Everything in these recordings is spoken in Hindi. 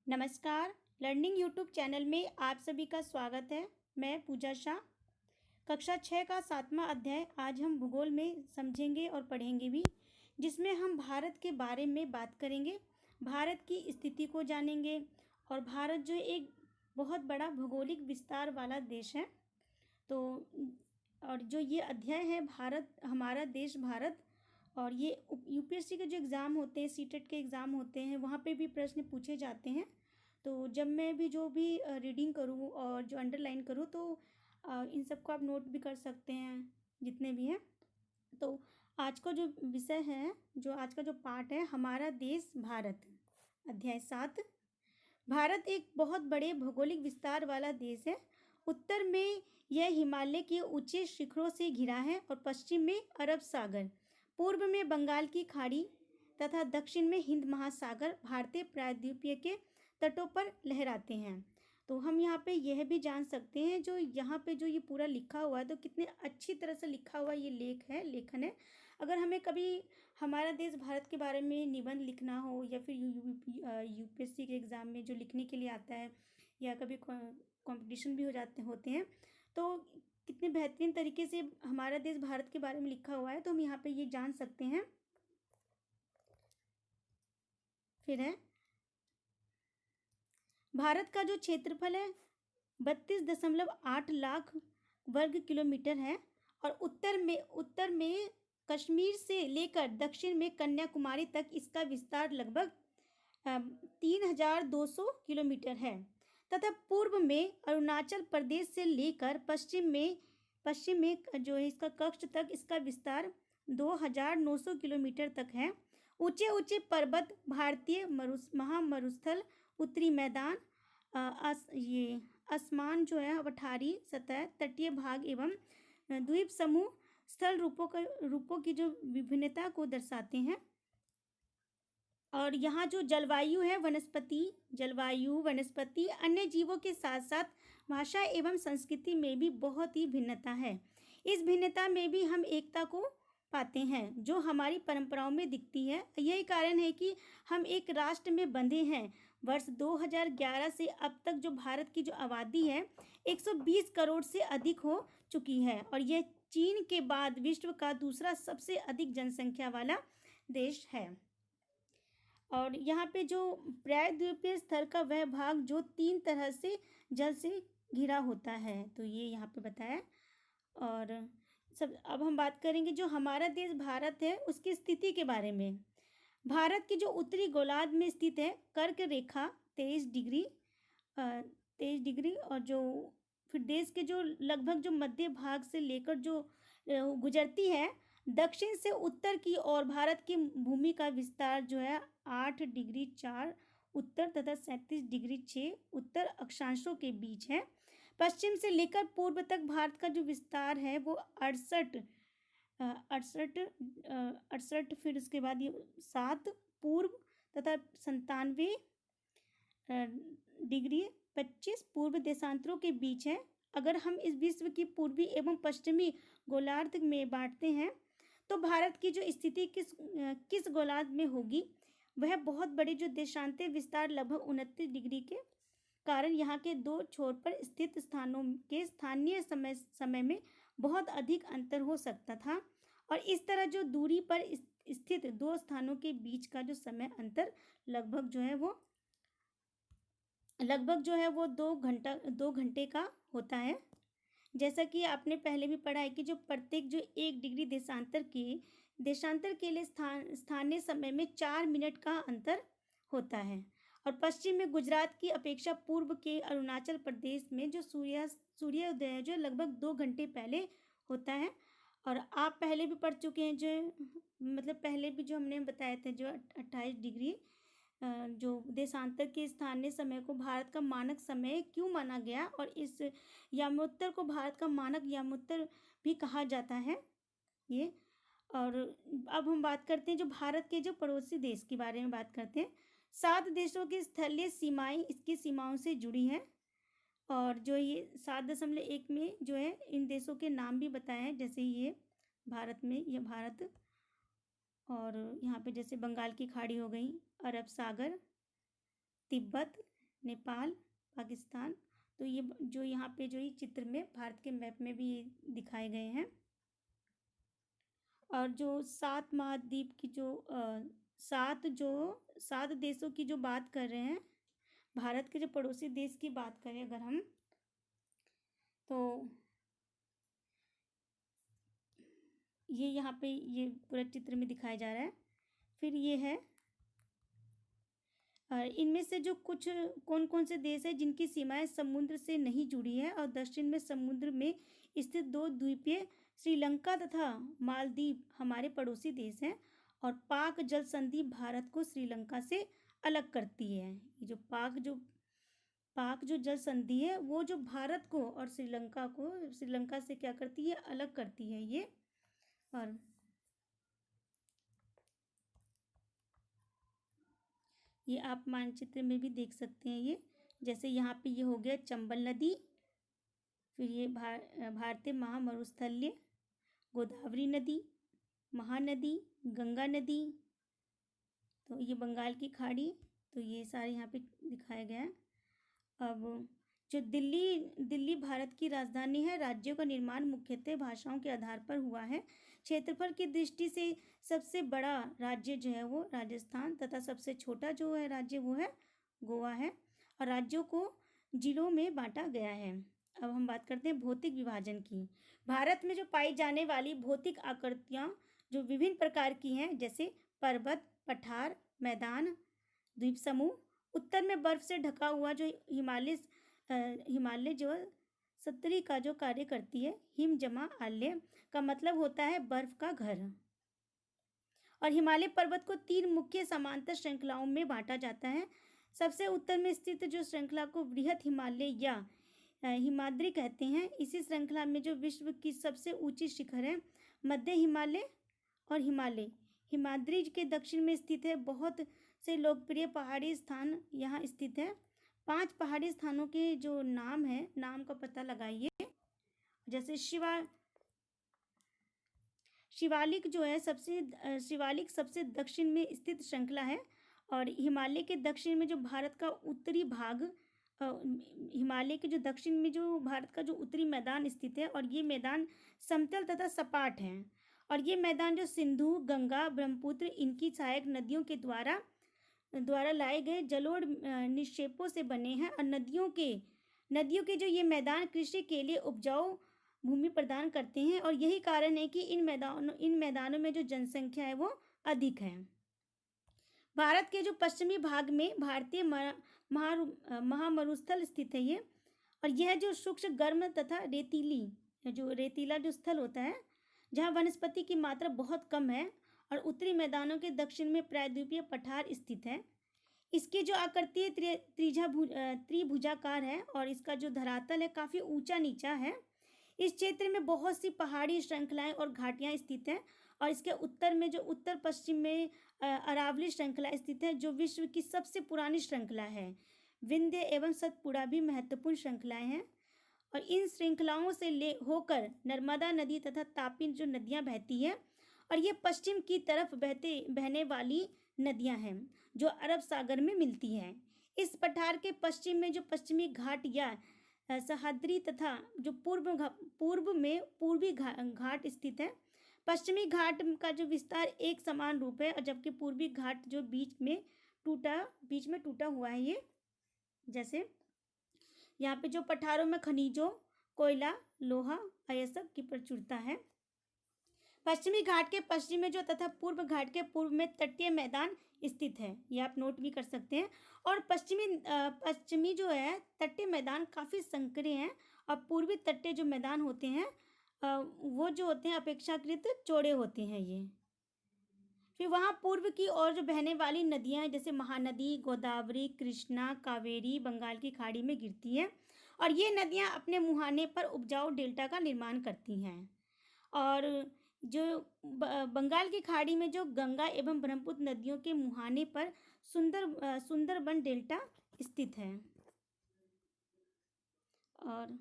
नमस्कार। लर्निंग यूट्यूब चैनल में आप सभी का स्वागत है। मैं पूजा शाह। कक्षा 6 का 7वां अध्याय आज हम भूगोल में समझेंगे और पढ़ेंगे भी, जिसमें हम भारत के बारे में बात करेंगे, भारत की स्थिति को जानेंगे। और भारत जो एक बहुत बड़ा भौगोलिक विस्तार वाला देश है। तो और जो ये अध्याय है भारत, हमारा देश भारत, और ये यूपीएससी के जो एग्ज़ाम होते हैं, सीटेट के एग्ज़ाम होते हैं, वहाँ पे भी प्रश्न पूछे जाते हैं। तो जब मैं भी जो भी रीडिंग करूँ और जो अंडरलाइन करूँ, तो इन सबको आप नोट भी कर सकते हैं, जितने भी हैं। तो आज का जो विषय है, जो आज का जो पार्ट है, हमारा देश भारत, अध्याय 7। भारत एक बहुत बड़े भौगोलिक विस्तार वाला देश है। उत्तर में यह हिमालय के ऊंचे शिखरों से घिरा है और पश्चिम में अरब सागर, पूर्व में बंगाल की खाड़ी तथा दक्षिण में हिंद महासागर भारतीय प्रायद्वीपीय के तटों पर लहराते हैं। तो हम यहाँ पे यह भी जान सकते हैं, जो यहाँ पे जो ये पूरा लिखा हुआ है, तो कितने अच्छी तरह से लिखा हुआ ये लेखन है। अगर हमें कभी हमारा देश भारत के बारे में निबंध लिखना हो, या फिर यूपीएससी के एग्ज़ाम में जो लिखने के लिए आता है, या कभी कंपटीशन भी होते हैं, तो कितने बेहतरीन तरीके से हमारा देश भारत के बारे में लिखा हुआ है। तो हम यहाँ पे ये जान सकते हैं। फिर है, भारत का जो क्षेत्रफल है 32.8 लाख वर्ग किलोमीटर है। और उत्तर में कश्मीर से लेकर दक्षिण में कन्याकुमारी तक इसका विस्तार लगभग 3,200 किलोमीटर है, तथा पूर्व में अरुणाचल प्रदेश से लेकर पश्चिम में जो है इसका कक्ष तक इसका विस्तार 2,900 किलोमीटर तक है। ऊंचे ऊंचे पर्वत, भारतीय महामरुस्थल, उत्तरी मैदान, ये आसमान जो है, पठारी सतह, तटीय भाग एवं द्वीप समूह स्थल रूपों की जो विभिन्नता को दर्शाते हैं। और यहाँ जो जलवायु है, वनस्पति अन्य जीवों के साथ साथ भाषा एवं संस्कृति में भी बहुत ही भिन्नता है। इस भिन्नता में भी हम एकता को पाते हैं, जो हमारी परंपराओं में दिखती है। यही कारण है कि हम एक राष्ट्र में बंधे हैं। वर्ष 2011 से अब तक जो भारत की जो आबादी है 120 करोड़ से अधिक हो चुकी है, और यह चीन के बाद विश्व का दूसरा सबसे अधिक जनसंख्या वाला देश है। और यहाँ पे जो प्रायद्वीपीय स्तर का वह भाग जो 3 तरह से जल से घिरा होता है, तो ये यहाँ पे बताया। और अब हम बात करेंगे जो हमारा देश भारत है उसकी स्थिति के बारे में। भारत की जो उत्तरी गोलार्ध में स्थित है कर्क रेखा 23 डिग्री, और जो फिर देश के जो लगभग जो मध्य भाग से लेकर जो गुजरती है दक्षिण से उत्तर की ओर, भारत की भूमि का विस्तार जो है 8 डिग्री 4 उत्तर तथा 37 डिग्री 6 उत्तर अक्षांशों के बीच है। पश्चिम से लेकर पूर्व तक भारत का जो विस्तार है वो 68, फिर उसके बाद ये 7 पूर्व तथा 97 डिग्री 25 पूर्व देशांतरों के बीच है। अगर हम इस विश्व की पूर्वी एवं पश्चिमी गोलार्ध में बांटते हैं, तो भारत की जो स्थिति किस गोलार्ध में होगी, वह बहुत बड़े जो देशांतर विस्तार लगभग 29 डिग्री के कारण यहाँ के दो छोर पर स्थित स्थानों के स्थानीय समय में बहुत अधिक अंतर हो सकता था। और इस तरह जो दूरी पर स्थित दो स्थानों के बीच का जो समय अंतर लगभग जो है वो 2 घंटे का होता है। जैसा कि आपने पहले भी पढ़ा है कि जो प्रत्येक जो 1 डिग्री देशांतर के लिए स्थानीय समय में 4 मिनट का अंतर होता है। और पश्चिम में गुजरात की अपेक्षा पूर्व के अरुणाचल प्रदेश में जो सूर्योदय है जो लगभग 2 घंटे पहले होता है। और आप पहले भी पढ़ चुके हैं, जो पहले भी जो हमने बताए थे, जो 28 डिग्री जो देशांतर के स्थानीय समय को भारत का मानक समय क्यों माना गया, और इस यामोत्तर को भारत का मानक यामोत्तर भी कहा जाता है ये। और अब हम बात करते हैं जो भारत के जो पड़ोसी देश के बारे में बात करते हैं। 7 देशों की स्थलीय सीमाएं इसकी सीमाओं से जुड़ी हैं, और जो ये 7.1 में जो है इन देशों के नाम भी बताए हैं, जैसे ये भारत, और यहाँ पे जैसे बंगाल की खाड़ी हो गई, अरब सागर, तिब्बत, नेपाल, पाकिस्तान। तो ये जो यहाँ पे जो ये चित्र में भारत के मैप में भी ये दिखाए गए हैं। और जो 7 महाद्वीप की जो 7 देशों की जो बात कर रहे हैं, भारत के जो पड़ोसी देश की बात करें अगर हम, तो ये यहाँ पे ये पूरा चित्र में दिखाया जा रहा है। फिर ये है इनमें से जो कुछ कौन कौन से देश हैं जिनकी सीमाएं समुद्र से नहीं जुड़ी है और दक्षिण में समुद्र में स्थित 2 द्वीपीय श्रीलंका तथा मालदीव हमारे पड़ोसी देश हैं। और पाक जल संधि भारत को श्रीलंका से अलग करती है। ये जो पाक जो जल संधि है वो जो भारत को और श्रीलंका से क्या करती है, अलग करती है ये। और ये आप मानचित्र में भी देख सकते हैं। ये जैसे यहाँ पे ये हो गया चंबल नदी, फिर ये भारतीय महामरुस्थलीय, गोदावरी नदी, महानदी, गंगा नदी, तो ये बंगाल की खाड़ी, तो ये सारे यहाँ पे दिखाया गया है। अब जो दिल्ली भारत की राजधानी है। राज्यों का निर्माण मुख्यतः भाषाओं के आधार पर हुआ है। क्षेत्रफल की दृष्टि से सबसे बड़ा राज्य जो है वो राजस्थान तथा सबसे छोटा जो है राज्य वो है गोवा है। और राज्यों को जिलों में बांटा गया है। अब हम बात करते हैं भौतिक विभाजन की। भारत में जो पाई जाने वाली भौतिक आकृतियाँ जो विभिन्न प्रकार की हैं, जैसे पर्वत, पठार, मैदान, द्वीप समूह। उत्तर में बर्फ से ढका हुआ जो हिमालय जो सत्तरी का जो कार्य करती है। हिम जमा आल्य का मतलब होता है बर्फ का घर। और हिमालय पर्वत को 3 मुख्य समांतर श्रृंखलाओं में बांटा जाता है। सबसे उत्तर में स्थित जो श्रृंखला को बृहत हिमालय या हिमाद्री कहते हैं। इसी श्रृंखला में जो विश्व की सबसे ऊंची शिखर है मध्य हिमालय और हिमाद्री के दक्षिण में स्थित है। बहुत से लोकप्रिय पहाड़ी स्थान यहाँ स्थित है। 5 पहाड़ी स्थानों के जो नाम है, नाम का पता लगाइए। जैसे शिवालिक जो है शिवालिक सबसे दक्षिण में स्थित श्रृंखला है। और हिमालय के दक्षिण में जो भारत का उत्तरी भाग, हिमालय के जो दक्षिण में जो भारत का जो उत्तरी मैदान स्थित है। और ये मैदान समतल तथा सपाट हैं। और ये मैदान जो सिंधु, गंगा, ब्रह्मपुत्र इनकी सहायक नदियों के द्वारा लाए गए जलोढ़ निक्षेपों से बने हैं। और नदियों के जो ये मैदान कृषि के लिए उपजाऊ भूमि प्रदान करते हैं। और यही कारण है कि इन मैदानों में जो जनसंख्या है वो अधिक है। भारत के जो पश्चिमी भाग में भारतीय महामरुस्थल स्थित है ये। और यह जो शुष्क, गर्म तथा रेतीला जो स्थल होता है, जहाँ वनस्पति की मात्रा बहुत कम है। और उत्तरी मैदानों के दक्षिण में प्रायद्वीपीय पठार स्थित है। इसकी जो आकृति त्रिभुजाकार है। और इसका जो धरातल है काफ़ी ऊंचा नीचा है। इस क्षेत्र में बहुत सी पहाड़ी श्रृंखलाएं और घाटियां स्थित हैं। और इसके उत्तर में जो उत्तर पश्चिम में अरावली श्रृंखला स्थित है, जो विश्व की सबसे पुरानी श्रृंखला है। विंध्य एवं सतपुड़ा भी महत्वपूर्ण श्रृंखलाएं हैं। और इन श्रृंखलाओं से होकर नर्मदा नदी तथा तापी जो नदियां बहती हैं। और ये पश्चिम की तरफ बहने वाली नदियां हैं जो अरब सागर में मिलती हैं। इस पठार के पश्चिम में जो पश्चिमी घाट या सह्याद्री तथा जो पूर्वी घाट स्थित है। पश्चिमी घाट का जो विस्तार एक समान रूप है, और जबकि पूर्वी घाट जो बीच में टूटा हुआ है। ये जैसे यहाँ पे जो पठारों में खनिजों, कोयला, लोहा, अयस्क की प्रचुरता है। पश्चिमी घाट के पश्चिम में जो तथा पूर्व घाट के पूर्व में तटीय मैदान स्थित है। ये आप नोट भी कर सकते हैं। और पश्चिमी जो है तटीय मैदान काफ़ी संकरे हैं। और पूर्वी तटीय जो मैदान होते हैं वो जो होते हैं अपेक्षाकृत चौड़े होते हैं ये। फिर वहाँ पूर्व की ओर जो बहने वाली नदियाँ हैं, जैसे महानदी, गोदावरी, कृष्णा, कावेरी बंगाल की खाड़ी में गिरती हैं। और ये नदियाँ अपने मुहाने पर उपजाऊ डेल्टा का निर्माण करती हैं। और जो बंगाल की खाड़ी में जो गंगा एवं ब्रह्मपुत्र नदियों के मुहाने पर सुंदरबन डेल्टा स्थित है। और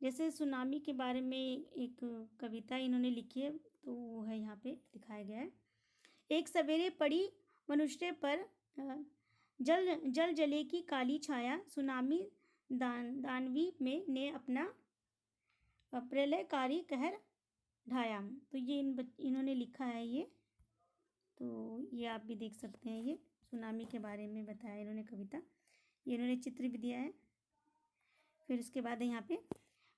जैसे सुनामी के बारे में एक कविता इन्होंने लिखी है, तो वो है यहाँ पे दिखाया गया है। एक सवेरे पड़ी मनुष्य पर जल जल जले की काली छाया, सुनामी दानवी में ने अपना प्रलयकारी कहर ढाया। तो ये इन्होंने लिखा है ये, तो ये आप भी देख सकते हैं। ये सुनामी के बारे में बताया इन्होंने कविता, ये इन्होंने चित्र भी दिया है। फिर उसके बाद यहाँ पे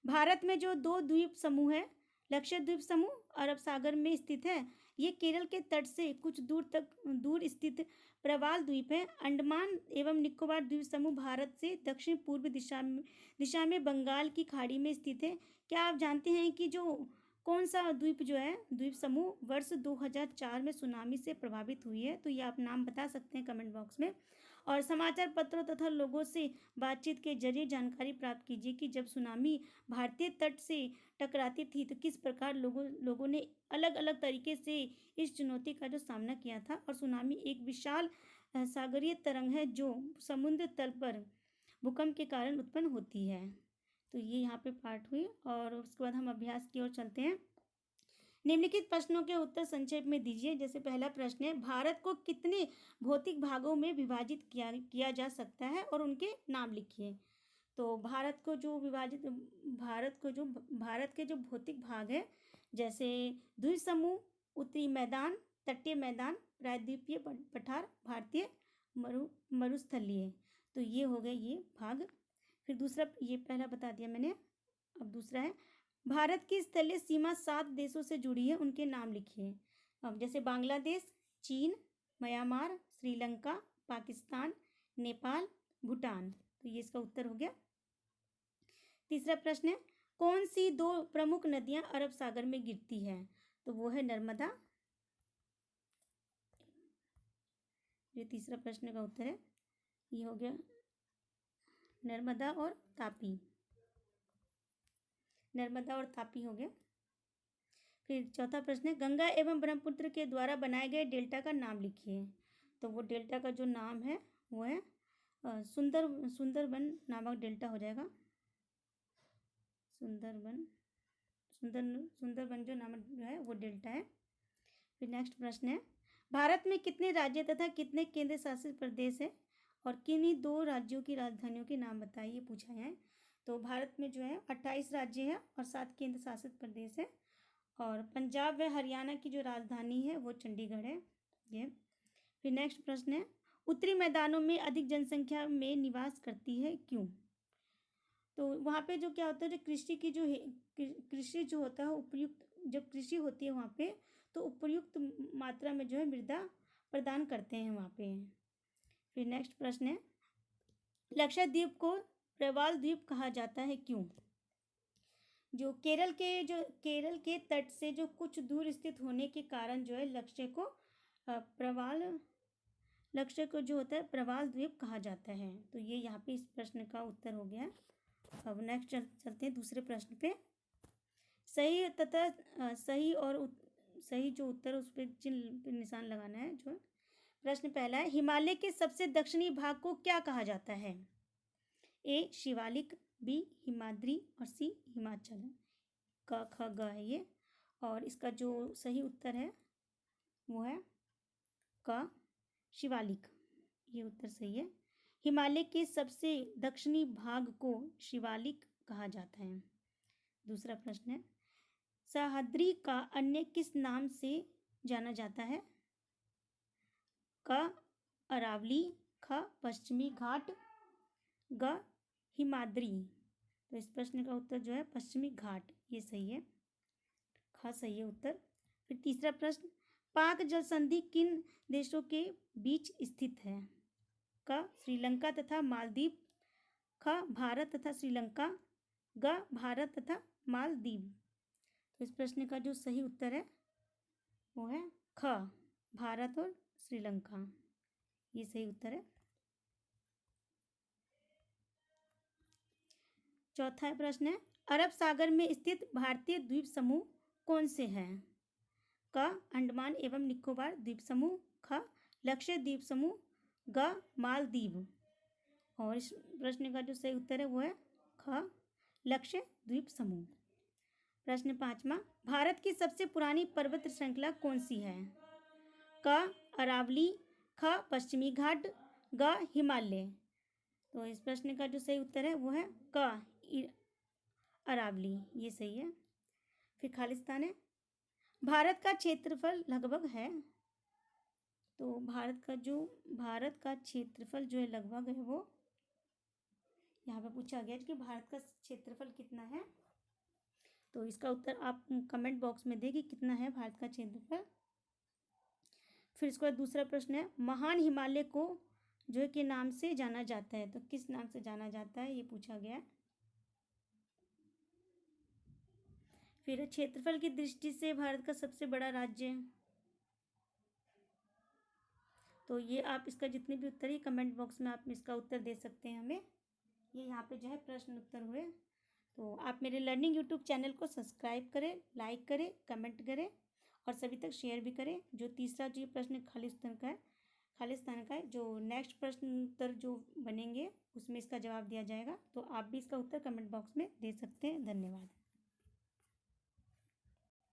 भारत में जो 2 द्वीप समूह है, लक्षद्वीप समूह अरब सागर में स्थित है। ये केरल के तट से कुछ दूर स्थित प्रवाल द्वीप है। अंडमान एवं निकोबार द्वीप समूह भारत से दक्षिण पूर्व दिशा में बंगाल की खाड़ी में स्थित है। क्या आप जानते हैं कि जो कौन सा द्वीप जो है द्वीप समूह वर्ष 2004 में सुनामी से प्रभावित हुई है? तो ये आप नाम बता सकते हैं कमेंट बॉक्स में। और समाचार पत्रों तथा लोगों से बातचीत के जरिए जानकारी प्राप्त कीजिए कि जब सुनामी भारतीय तट से टकराती थी तो किस प्रकार लोगों ने अलग अलग तरीके से इस चुनौती का जो सामना किया था। और सुनामी एक विशाल सागरीय तरंग है जो समुद्र तल पर भूकंप के कारण उत्पन्न होती है। तो ये यहाँ पे पार्ट हुई। और उसके बाद हम अभ्यास की ओर चलते हैं। निम्नलिखित प्रश्नों के उत्तर संक्षेप में दीजिए। जैसे पहला प्रश्न है, भारत को कितने भौतिक भागों में विभाजित किया जा सकता है और उनके नाम लिखिए। तो भारत के जो भौतिक भाग है, जैसे द्वीप समूह, उत्तरी मैदान, तटीय मैदान, प्रायद्वीपीय पठार, भारतीय मरुस्थलीय, तो ये हो गए ये भाग। फिर दूसरा, ये पहला बता दिया मैंने। अब दूसरा है, भारत की स्थलीय सीमा 7 देशों से जुड़ी है, उनके नाम लिखिए। अब जैसे बांग्लादेश, चीन, म्यांमार, श्रीलंका, पाकिस्तान, नेपाल, भूटान, तो ये इसका उत्तर हो गया। तीसरा प्रश्न है, कौन सी 2 प्रमुख नदियां अरब सागर में गिरती है? तो वो है नर्मदा। ये तीसरा प्रश्न का उत्तर है, ये हो गया नर्मदा और तापी। नर्मदा और तापी हो गया। फिर चौथा प्रश्न है, गंगा एवं ब्रह्मपुत्र के द्वारा बनाए गए डेल्टा का नाम लिखिए। तो वो डेल्टा का जो नाम है वो है सुंदरबन नामक डेल्टा हो जाएगा। सुंदरबन जो नामक जो है वो डेल्टा है। फिर नेक्स्ट प्रश्न है, भारत में कितने राज्य तथा कितने केंद्र शासित प्रदेश है और किन्हीं 2 राज्यों की राजधानियों के नाम बताइए, पूछा है। तो भारत में जो है 28 राज्य है और 7 केंद्र शासित प्रदेश है। और पंजाब व हरियाणा की जो राजधानी है वो चंडीगढ़ है ये। फिर नेक्स्ट प्रश्न है, उत्तरी मैदानों में अधिक जनसंख्या में निवास करती है, क्यों? तो वहाँ पे जो क्या होता है, जो कृषि जो होता है उपयुक्त, जब कृषि होती है वहाँ पे तो उपयुक्त मात्रा में जो है मृदा प्रदान करते हैं वहाँ पे। फिर नेक्स्ट प्रश्न है, लक्षद्वीप को प्रवाल द्वीप कहा जाता है, क्यों? जो केरल के तट से जो कुछ दूर स्थित होने के कारण जो है लक्ष्य को जो होता है प्रवाल द्वीप कहा जाता है। तो ये यहाँ पे इस प्रश्न का उत्तर हो गया। अब नेक्स्ट चलते हैं दूसरे प्रश्न पे। सही जो उत्तर उस पर चिन्ह निशान लगाना है। जो प्रश्न पहला है, हिमालय के सबसे दक्षिणी भाग को क्या कहा जाता है? ए शिवालिक, बी हिमाद्री और सी हिमाचल। क ख ग है ये। और इसका जो सही उत्तर है वो है क शिवालिक, ये उत्तर सही है। हिमालय के सबसे दक्षिणी भाग को शिवालिक कहा जाता है। दूसरा प्रश्न है, सह्याद्री का अन्य किस नाम से जाना जाता है? क अरावली, ख पश्चिमी घाट, ग हिमाद्री। तो इस प्रश्न का उत्तर जो है पश्चिमी घाट, ये सही है। ख सही है उत्तर। फिर तीसरा प्रश्न, पाक जल संधि किन देशों के बीच स्थित है? क श्रीलंका तथा मालदीव, ख भारत तथा श्रीलंका, ग भारत तथा मालदीव। तो इस प्रश्न का जो सही उत्तर है वो है ख भारत और श्रीलंका, ये सही उत्तर है। चौथा प्रश्न है, अरब सागर में स्थित भारतीय द्वीप समूह कौन से हैं? क अंडमान एवं निकोबार द्वीप समूह, ख लक्षद्वीप समूह, ग मालदीव। और इस प्रश्न का जो सही उत्तर है वो है ख लक्षद्वीप समूह। प्रश्न 5वां, भारत की सबसे पुरानी पर्वत श्रृंखला कौन सी है? क अरावली, ख पश्चिमी घाट, ग हिमालय। तो इस प्रश्न का जो सही उत्तर है वो है क अरावली, ये सही है। फिर खालिस्तान है। भारत का क्षेत्रफल लगभग है, तो भारत का क्षेत्रफल जो है लगभग है वो यहाँ पे पूछा गया है कि भारत का क्षेत्रफल कितना है। तो इसका उत्तर आप कमेंट बॉक्स में दें कि कितना है भारत का क्षेत्रफल। फिर इसके बाद दूसरा प्रश्न है, महान हिमालय को जो है के नाम से जाना जाता है, तो किस नाम से जाना जाता है ये पूछा गया है। फिर क्षेत्रफल की दृष्टि से भारत का सबसे बड़ा राज्य है, तो ये आप इसका जितने भी उत्तर है कमेंट बॉक्स में आप इसका उत्तर दे सकते हैं हमें। ये यहाँ पे जो है प्रश्न उत्तर हुए। तो आप मेरे लर्निंग यूट्यूब चैनल को सब्सक्राइब करें, लाइक करें, कमेंट करें और सभी तक शेयर भी करें। जो तीसरा जो प्रश्न खालिस्तान का है, जो नेक्स्ट प्रश्न उत्तर जो बनेंगे उसमें इसका जवाब दिया जाएगा, तो आप भी इसका उत्तर कमेंट बॉक्स में दे सकते हैं। धन्यवाद।